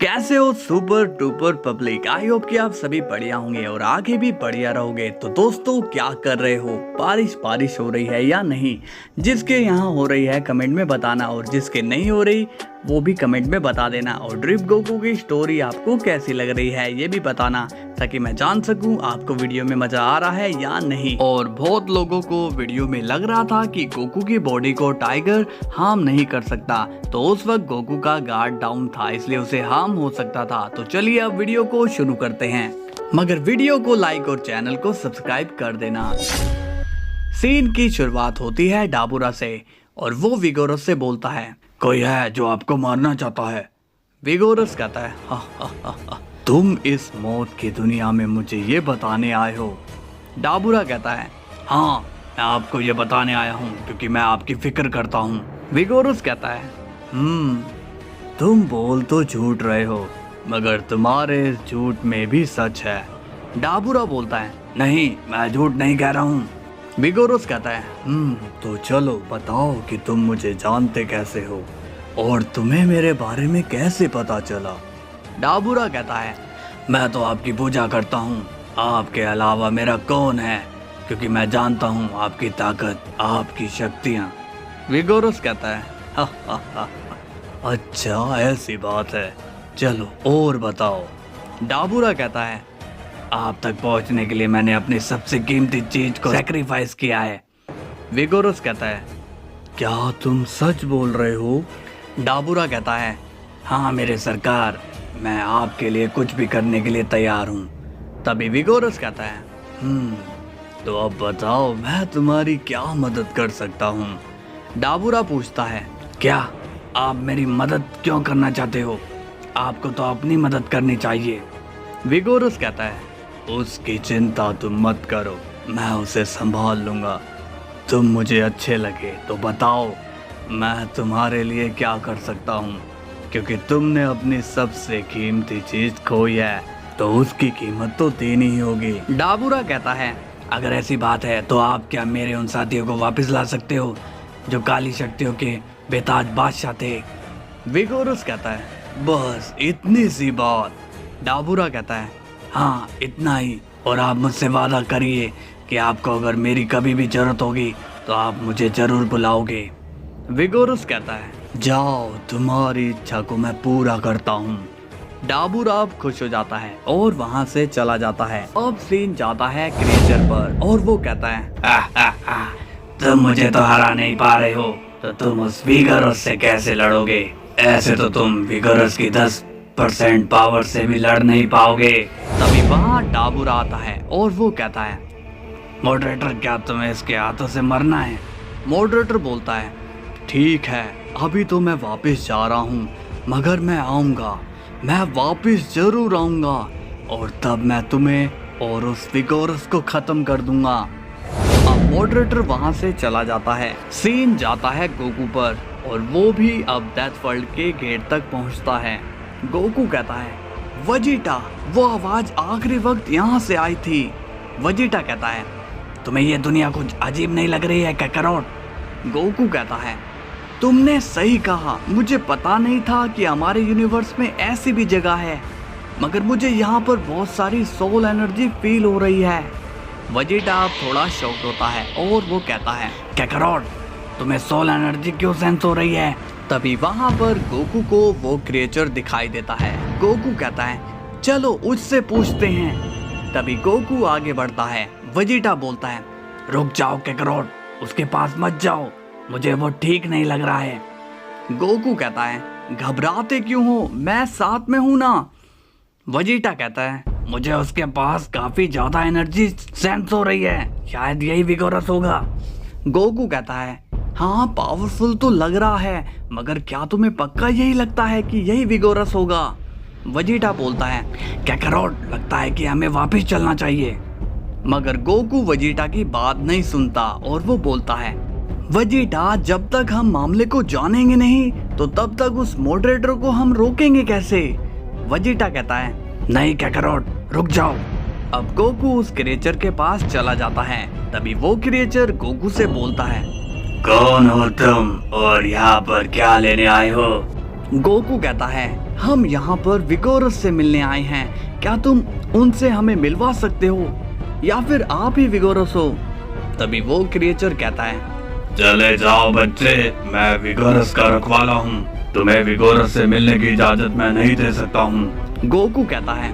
कैसे हो super duper public. I hope कि आप सभी बढ़िया होंगे और आगे भी बढ़िया रहोगे। तो दोस्तों क्या कर रहे हो, बारिश हो रही है या नहीं? जिसके यहाँ हो रही है कमेंट में बताना और जिसके नहीं हो रही वो भी कमेंट में बता देना। और ड्रिप गोकू की स्टोरी आपको कैसी लग रही है ये भी बताना, ताकि मैं जान सकूं आपको वीडियो में मजा आ रहा है या नहीं। और बहुत लोगों को वीडियो में लग रहा था कि गोकू की बॉडी को टाइगर हार्म नहीं कर सकता, तो उस वक्त गोकू का गार्ड डाउन था इसलिए उसे हार्म हो सकता था। तो चलिए अब वीडियो को शुरू करते हैं, मगर वीडियो को लाइक और चैनल को सब्सक्राइब कर देना। सीन की शुरुआत होती है डाबुरा से और वो विगोरस से बोलता है, कोई है जो आपको मारना चाहता है? विगोरस कहता है, हा, तुम इस मौत की दुनिया में मुझे ये बताने आए हो? डाबुरा कहता है, हाँ मैं आपको ये बताने आया हूँ क्योंकि मैं आपकी फिक्र करता हूँ। विगोरस कहता है, तुम बोल तो झूठ रहे हो मगर तुम्हारे झूठ में भी सच है। डाबुरा बोलता है, नहीं मैं झूठ नहीं कह रहा हूँ। विगोरस कहता है, तो चलो बताओ कि तुम मुझे जानते कैसे हो और तुम्हें मेरे बारे में कैसे पता चला? डाबुरा कहता है, मैं तो आपकी पूजा करता हूँ, आपके अलावा मेरा कौन है, क्योंकि मैं जानता हूँ आपकी ताकत, आपकी शक्तियाँ। विगोरस कहता है, हा, अच्छा ऐसी बात है, चलो और बताओ। डाबुरा कहता है, आप तक पहुंचने के लिए मैंने अपनी सबसे कीमती चीज को सैक्रिफाइस किया है। विगोरस कहता है, क्या तुम सच बोल रहे हो? डाबुरा कहता है, हाँ मेरे सरकार, मैं आपके लिए कुछ भी करने के लिए तैयार हूँ। तभी विगोरस कहता है, तो अब बताओ मैं तुम्हारी क्या मदद कर सकता हूँ? डाबुरा पूछता है, क्या आप मेरी मदद क्यों करना चाहते हो? आपको तो अपनी मदद करनी चाहिए। विगोरस कहता है, उसकी चिंता तुम मत करो, मैं उसे संभाल लूंगा। तुम मुझे अच्छे लगे तो बताओ मैं तुम्हारे लिए क्या कर सकता हूँ, क्योंकि तुमने अपनी सबसे कीमती चीज खोई है तो उसकी कीमत तो देनी ही होगी। डाबुरा कहता है, अगर ऐसी बात है तो आप क्या मेरे उन साथियों को वापस ला सकते हो जो काली शक्तियों के बेताज बादशाह थे? विगोरस कहता है, बस इतनी सी बात? डाबुरा कहता है, हाँ इतना ही, और आप मुझसे वादा करिए कि आपको अगर मेरी कभी भी जरूरत होगी तो आप मुझे जरूर बुलाओगे। विगोरस कहता है, जाओ तुम्हारी इच्छा को मैं पूरा करता हूँ। डाबुरा अब खुश हो जाता है और वहाँ से चला जाता है। अब सीन जाता है क्रिएचर पर और वो कहता है, तुम मुझे तो हरा नहीं पा रहे हो तो तुम उस विगोरस से कैसे लड़ोगे? ऐसे तो तुम विगोरस की 10% पावर से भी लड़ नहीं पाओगे। तभी वहाँ डाबुरा आता है और वो कहता है, मॉडरेटर क्या तुम्हें इसके हाथों से मरना है? मॉडरेटर बोलता है, ठीक है अभी तो मैं वापस जा रहा हूँ, मगर मैं आऊँगा, मैं वापस जरूर आऊँगा और तब मैं तुम्हें और उस विगोरस को खत्म कर दूंगा। अब मॉडरेटर वहाँ से चला जाता है। सीन जाता है गोकू पर और वो भी अब डेथ वर्ल्ड के गेट तक पहुँचता है। गोकू कहता है, वजीटा वो आवाज आखिरी वक्त यहाँ से आई थी। वजीटा कहता है, तुम्हें ये दुनिया कुछ अजीब नहीं लग रही है काकारोट? गोकू कहता है, तुमने सही कहा, मुझे पता नहीं था कि हमारे यूनिवर्स में ऐसी भी जगह है, मगर मुझे यहाँ पर बहुत सारी सोल एनर्जी फील हो रही है। वजीटा अब थोड़ा शॉक्ड होता है और वो कहता है, काकारोट तुम्हें सोल एनर्जी क्यों सेंस हो रही है? तभी वहाँ पर गोकू को वो क्रिएचर दिखाई देता है। गोकू कहता है, चलो उससे पूछते हैं। तभी गोकू आगे बढ़ता है। वजीटा बोलता है, रुक जाओ काकारोट, उसके पास मत जाओ, मुझे वो ठीक नहीं लग रहा है। गोकू कहता है, घबराते क्यों हो, मैं साथ में हूं ना। वजीटा कहता है, मुझे उसके पास काफी ज्यादा एनर्जी सेंस हो रही है, शायद यही विगोरस होगा। गोकू कहता है, हाँ पावरफुल तो लग रहा है, मगर क्या तुम्हें पक्का यही लगता है कि यही विगोरस होगा? वजीटा बोलता है, काकारोट लगता है कि हमें वापस चलना चाहिए। मगर गोकू वजीटा की बात नहीं सुनता और वो बोलता है, वजीटा जब तक हम मामले को जानेंगे नहीं तो तब तक उस मॉडरेटर को हम रोकेंगे कैसे? वजीटा कहता है, नहीं काकारोट रुक जाओ। अब गोकू उस क्रिएचर के पास चला जाता है। तभी वो क्रिएचर गोकू से बोलता है, कौन हो तुम और यहाँ पर क्या लेने आए हो? गोकू कहता है, हम यहाँ पर विगोरस से मिलने आए हैं, क्या तुम उनसे हमें मिलवा सकते हो या फिर आप ही विगोरस हो? तभी वो क्रिएचर कहता है, चले जाओ बच्चे, मैं विगोरस का रखवाला हूँ, तुम्हें विगोरस से मिलने की इजाजत मैं नहीं दे सकता हूँ। गोकू कहता है,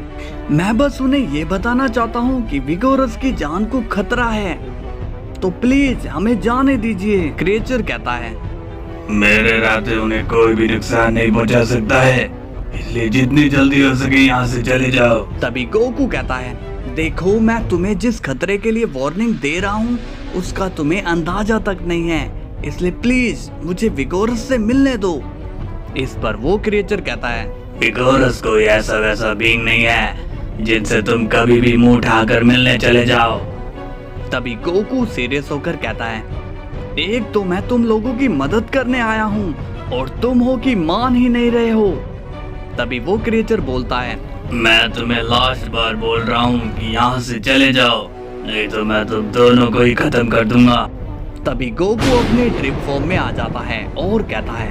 मैं बस उन्हें ये बताना चाहता हूँ कि विगोरस की जान को खतरा है, तो प्लीज हमें जाने दीजिए। क्रिएचर कहता है, मेरे रहते उन्हें कोई भी नुकसान नहीं पहुंचा सकता है, इसलिए जितनी जल्दी हो सके यहाँ से चले जाओ। तभी गोकू कहता है, देखो मैं तुम्हें जिस खतरे के लिए वार्निंग दे रहा हूँ उसका तुम्हें अंदाजा तक नहीं है, इसलिए प्लीज मुझे विगोरस से मिलने दो। इस पर वो क्रिएचर कहता है, विगोरस कोई ऐसा वैसा बीइंग नहीं है जिनसे तुम कभी भी मुंह उठाकर मिलने चले जाओ। तभी गोकू सीरियस होकर कहता है, एक तो मैं तुम लोगों की मदद करने आया हूँ और तुम हो कि मान ही नहीं रहे हो। तभी वो क्रिएचर बोलता है, मैं तुम्हें लास्ट बार बोल रहा हूँ कि यहाँ से चले जाओ, नहीं तो मैं तुम दोनों को ही खत्म कर दूंगा। तभी गोकू अपने ड्रिप फॉर्म में आ जाता है और कहता है,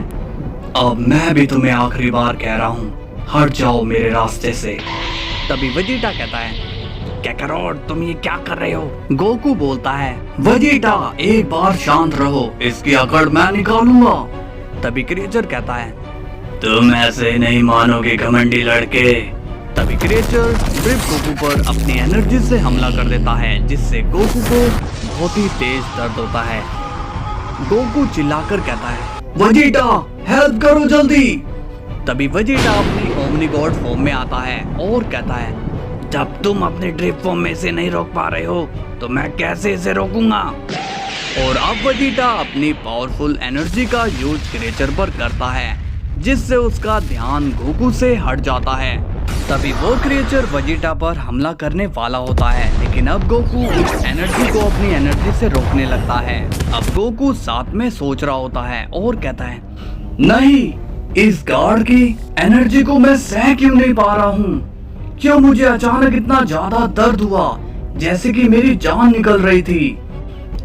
अब मैं भी तुम्हें आखिरी बार कह रहा हूँ, हट जाओ मेरे रास्ते से। तभी वेजिटा कहता है, काकारोट तुम ये क्या कर रहे हो? गोकू बोलता है, वेजिटा एक बार शांत रहो, इसकी अकड़ मैं निकालूंगा। तभी क्रिएचर कहता है, तुम ऐसे ही नहीं मानोगे घमंडी लड़के। तभी क्रिएचर ड्रिप गोकू पर अपनी एनर्जी से हमला कर देता है, जिससे गोकू को बहुत ही तेज दर्द होता है। गोकू चिल्लाकर कहता है, वेजिटा हेल्प करो जल्दी। तभी वेजिटा अपनी ओमनी गॉड फॉर्म में आता है और कहता है, जब तुम अपने ड्रिप फॉर्म में से नहीं रोक पा रहे हो तो मैं कैसे इसे रोकूंगा। और अब वेजिटा अपनी पावरफुल एनर्जी का यूज क्रिएचर पर करता है, जिससे उसका ध्यान गोकू से हट जाता है। तभी वो क्रिएचर वेजिटा पर हमला करने वाला होता है, लेकिन अब गोकू उस एनर्जी को अपनी एनर्जी से रोकने लगता है। अब गोकू साथ में सोच रहा होता है और कहता है, नहीं, इस गार्ड की एनर्जी को मैं सह क्यों नहीं पा रहा हूँ? क्यों मुझे अचानक इतना ज्यादा दर्द हुआ जैसे कि मेरी जान निकल रही थी।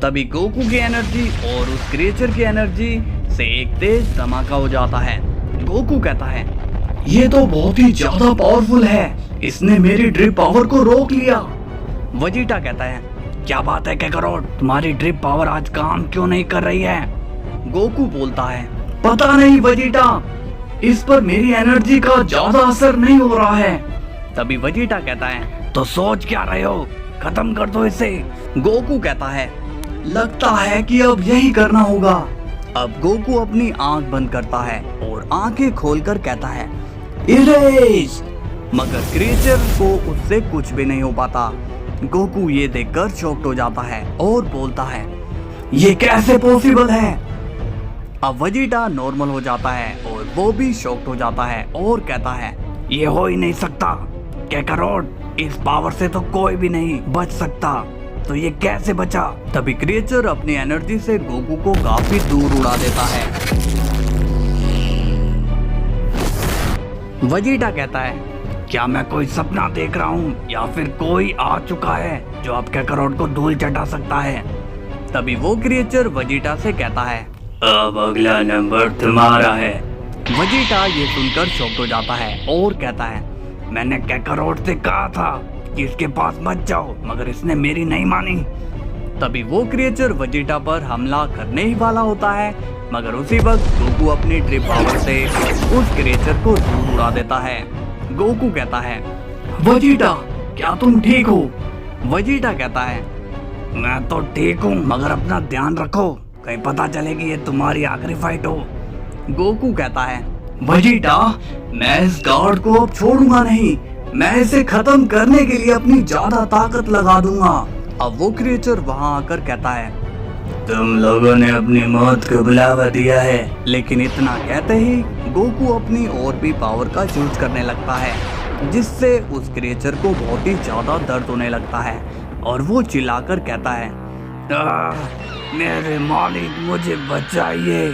तभी गोकू की एनर्जी और उस क्रिएचर की एनर्जी से एक तेज धमाका हो जाता है। गोकू कहता है, ये तो बहुत ही ज्यादा पावरफुल है, इसने मेरी ड्रिप पावर को रोक लिया। वेजिटा कहता है, क्या बात है काकारोट, तुम्हारी ड्रिप पावर आज काम क्यों नहीं कर रही है? गोकू बोलता है, पता नहीं वेजिटा, इस पर मेरी एनर्जी का ज्यादा असर नहीं हो रहा है। तभी वेजिटा कहता है, तो सोच क्या रहे हो, खत्म कर दो इसे। गोकू कहता है, लगता है कि अब यही करना होगा। अब गोकू अपनी आंख बंद करता है और आंखें खोलकर कहता है, इरेज। मगर क्रिएचर को उससे कुछ भी नहीं हो पाता। गोकू ये देखकर शॉक्ड हो जाता है और बोलता है, ये कैसे पॉसिबल है? अब वेजिटा नॉर्मल हो जाता है और वो भी शॉक्ड हो जाता है और कहता है, ये हो ही नहीं सकता काकारोट, इस पावर से तो कोई भी नहीं बच सकता, तो ये कैसे बचा? तभी क्रिएचर अपनी एनर्जी से गोकू को काफी दूर उड़ा देता है। वेजिटा कहता है, क्या मैं कोई सपना देख रहा हूँ या फिर कोई आ चुका है जो अब काकारोट को धूल चटा सकता है? तभी वो क्रिएचर वेजिटा से कहता है, अब अगला नंबर तुम्हारा है। वेजिटा ये सुनकर शॉक्ड हो जाता है और कहता है, मैंने काकारोट से कहा था कि इसके पास मत जाओ, मगर इसने मेरी नहीं मानी। तभी वो क्रिएचर वेजिटा पर हमला करने ही वाला होता है, मगर उसी वक्त गोकू अपनी ड्रिप पावर से उस क्रिएचर को दूर उड़ा देता है। गोकू कहता है, वेजिटा क्या तुम ठीक हो? वेजिटा कहता है, मैं तो ठीक हूँ, मगर अपना ध्यान रखो, कहीं पता चले कि ये तुम्हारी आखिरी फाइट हो। गोकू कहता है, वेजिटा मैं इस गार्ड को अब छोड़ूंगा नहीं, मैं इसे खत्म करने के लिए अपनी ज्यादा ताकत लगा दूंगा। अब वो क्रिएचर वहां आकर कहता है, तुम लोगों ने अपनी मौत को बुलावा दिया है। लेकिन इतना कहते ही गोकू अपनी और भी पावर का यूज करने लगता है, जिससे उस क्रिएचर को बहुत ही ज्यादा दर्द होने लगता है और वो चिल्लाकर कहता है, मेरे मालिक मुझे बचाइए।